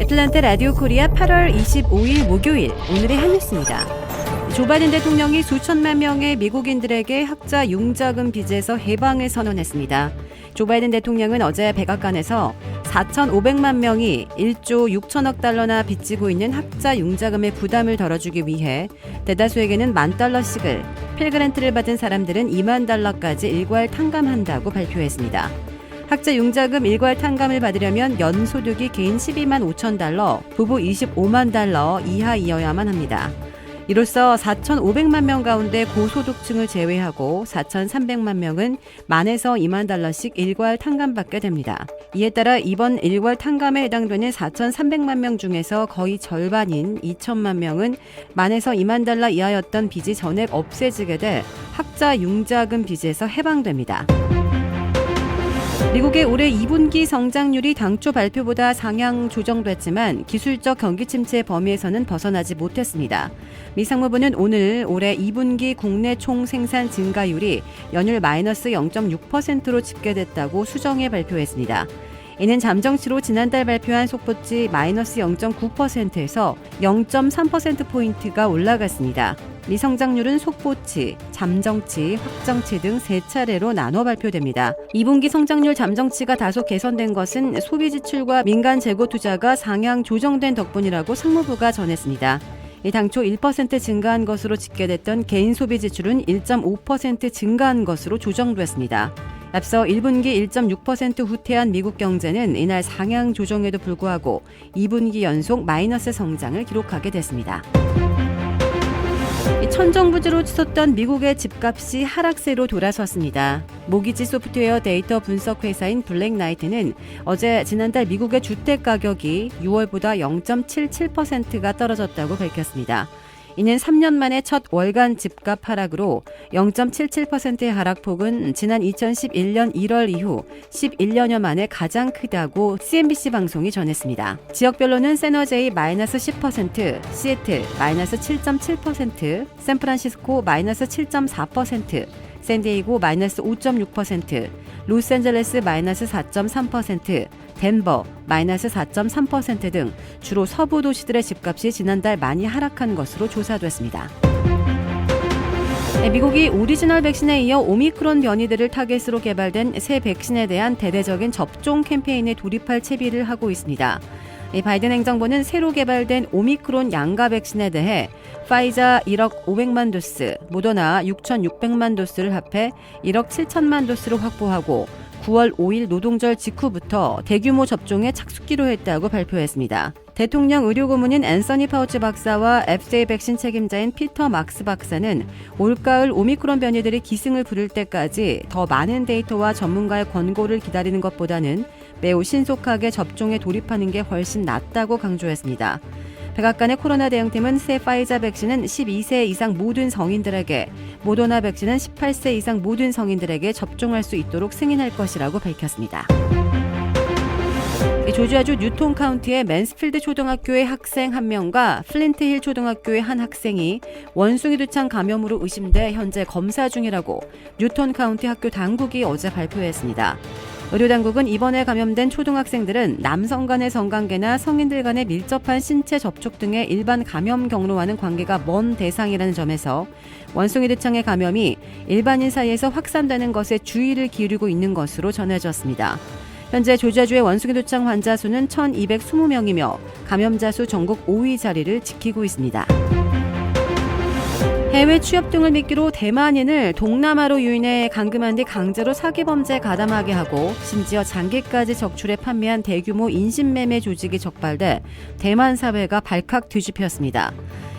애틀랜타 라디오 코리아 8월 25일 목요일 오늘의 한 뉴스입니다. 조 바이든 대통령이 수천만 명의 미국인들에게 학자 융자금 빚에서 해방을 선언했습니다. 조 바이든 대통령은 어제 백악관에서 4,500만 명이 1조 6천억 달러나 빚지고 있는 학자 융자금의 부담을 덜어주기 위해 대다수에게는 $10,000씩을, 필그랜트를 받은 사람들은 $20,000까지 일괄 탕감한다고 발표했습니다. 학자 융자금 일괄 탕감을 받으려면 연소득이 개인 $125,000, 부부 $250,000 이하이어야만 합니다. 이로써 4,500만 명 가운데 고소득층을 제외하고 4,300만 명은 $10,000에서 $20,000씩 일괄 탕감받게 됩니다. 이에 따라 이번 일괄 탕감에 해당되는 4,300만 명 중에서 거의 절반인 2천만 명은 $10,000에서 $20,000 이하였던 빚이 전액 없애지게 돼 학자 융자금 빚에서 해방됩니다. 미국의 올해 2분기 성장률이 당초 발표보다 상향 조정됐지만 기술적 경기 침체 범위에서는 벗어나지 못했습니다. 미 상무부는 오늘 올해 2분기 국내 총생산 증가율이 연율 마이너스 0.6%로 집계됐다고 수정해 발표했습니다. 이는 잠정치로 지난달 발표한 속보치 마이너스 0.9%에서 0.3%포인트가 올라갔습니다. 미 성장률은 속보치, 잠정치, 확정치 등 세 차례로 나눠 발표됩니다. 2분기 성장률 잠정치가 다소 개선된 것은 소비 지출과 민간 재고 투자가 상향 조정된 덕분이라고 상무부가 전했습니다. 당초 1% 증가한 것으로 집계됐던 개인 소비 지출은 1.5% 증가한 것으로 조정됐습니다. 앞서 1분기 1.6% 후퇴한 미국 경제는 이날 상향 조정에도 불구하고 2분기 연속 마이너스 성장을 기록하게 됐습니다. 천정부지로 치솟던 미국의 집값이 하락세로 돌아섰습니다. 모기지 소프트웨어 데이터 분석 회사인 블랙나이트는 어제 지난달 미국의 주택 가격이 6월보다 0.77%가 떨어졌다고 밝혔습니다. 이는 3년 만에 첫 월간 집값 하락으로 0.77%의 하락폭은 지난 2011년 1월 이후 11년여 만에 가장 크다고 CNBC 방송이 전했습니다. 지역별로는 세너제이 마이너스 10%, 시애틀 마이너스 7.7%, 샌프란시스코 마이너스 7.4%, 샌디에이고 마이너스 5.6%, 로스앤젤레스 마이너스 4.3%, 덴버 마이너스 4.3% 등 주로 서부 도시들의 집값이 지난달 많이 하락한 것으로 조사됐습니다. 미국이 오리지널 백신에 이어 오미크론 변이들을 타겟으로 개발된 새 백신에 대한 대대적인 접종 캠페인에 돌입할 채비를 하고 있습니다. 바이든 행정부는 새로 개발된 오미크론 양가 백신에 대해 파이자 1억 500만 도스, 모더나 6,600만 도스를 합해 1억 7천만 도스를 확보하고 9월 5일 노동절 직후부터 대규모 접종에 착수키로 했다고 발표했습니다. 대통령 의료고문인 앤서니 파우치 박사와 FDA 백신 책임자인 피터 막스 박사는 올가을 오미크론 변이들이 기승을 부릴 때까지 더 많은 데이터와 전문가의 권고를 기다리는 것보다는 매우 신속하게 접종에 돌입하는 게 훨씬 낫다고 강조했습니다. 백악관의 코로나 대응팀은 새 파이자 백신은 12세 이상 모든 성인들에게, 모더나 백신은 18세 이상 모든 성인들에게 접종할 수 있도록 승인할 것이라고 밝혔습니다. 조지아주 뉴턴 카운티의 맨스필드 초등학교의 학생 1명과 플린트힐 초등학교의 한 학생이 원숭이 두창 감염으로 의심돼 현재 검사 중이라고 뉴턴 카운티 학교 당국이 어제 발표했습니다. 의료당국은 이번에 감염된 초등학생들은 남성 간의 성관계나 성인들 간의 밀접한 신체 접촉 등의 일반 감염 경로와는 관계가 먼 대상이라는 점에서 원숭이 두창의 감염이 일반인 사이에서 확산되는 것에 주의를 기울이고 있는 것으로 전해졌습니다. 현재 조지아주의 원숭이 두창 환자 수는 1,220명이며 감염자 수 전국 5위 자리를 지키고 있습니다. 해외 취업 등을 미끼로 대만인을 동남아로 유인해 감금한 뒤 강제로 사기범죄에 가담하게 하고 심지어 장기까지 적출해 판매한 대규모 인신매매 조직이 적발돼 대만 사회가 발칵 뒤집혔습니다.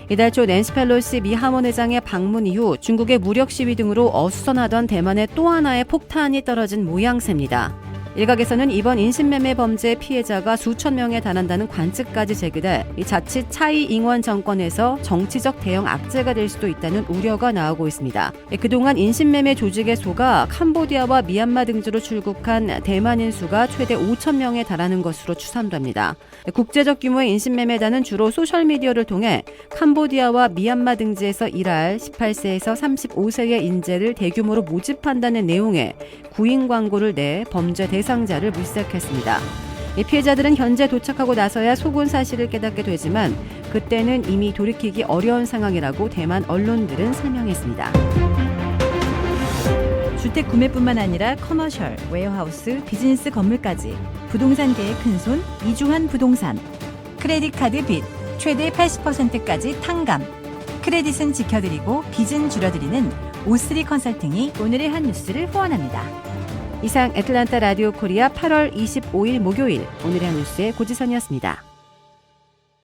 이달 초 낸시 펠로시 미 하원의장의 방문 이후 중국의 무력 시위 등으로 어수선하던 대만의 또 하나의 폭탄이 떨어진 모양새입니다. 일각에서는 이번 인신매매 범죄의 피해자가 수천 명에 달한다는 관측까지 제기돼 자칫 차이 잉원 정권에서 정치적 대형 악재가 될 수도 있다는 우려가 나오고 있습니다. 그동안 인신매매 조직의 소가 캄보디아와 미얀마 등지로 출국한 대만인 수가 최대 5천 명에 달하는 것으로 추산됩니다. 국제적 규모의 인신매매단은 주로 소셜미디어를 통해 캄보디아와 미얀마 등지에서 일할 18세에서 35세의 인재를 대규모로 모집한다는 내용의 구인 광고를 내 범죄 대상자를 물색했습니다. 피해자들은 현재 도착하고 나서야 속은 사실을 깨닫게 되지만 그때는 이미 돌이키기 어려운 상황이라고 대만 언론들은 설명했습니다. 주택 구매뿐만 아니라 커머셜, 웨어하우스, 비즈니스 건물까지 부동산계의 큰손 이주환 부동산. 크레딧 카드 빚 최대 80%까지 탕감. 크레딧은 지켜드리고 빚은 줄여드리는 O3 컨설팅이 오늘의 한 뉴스를 후원합니다. 이상 애틀란타 라디오 코리아 8월 25일 목요일 오늘의 한 뉴스의 고지선이었습니다.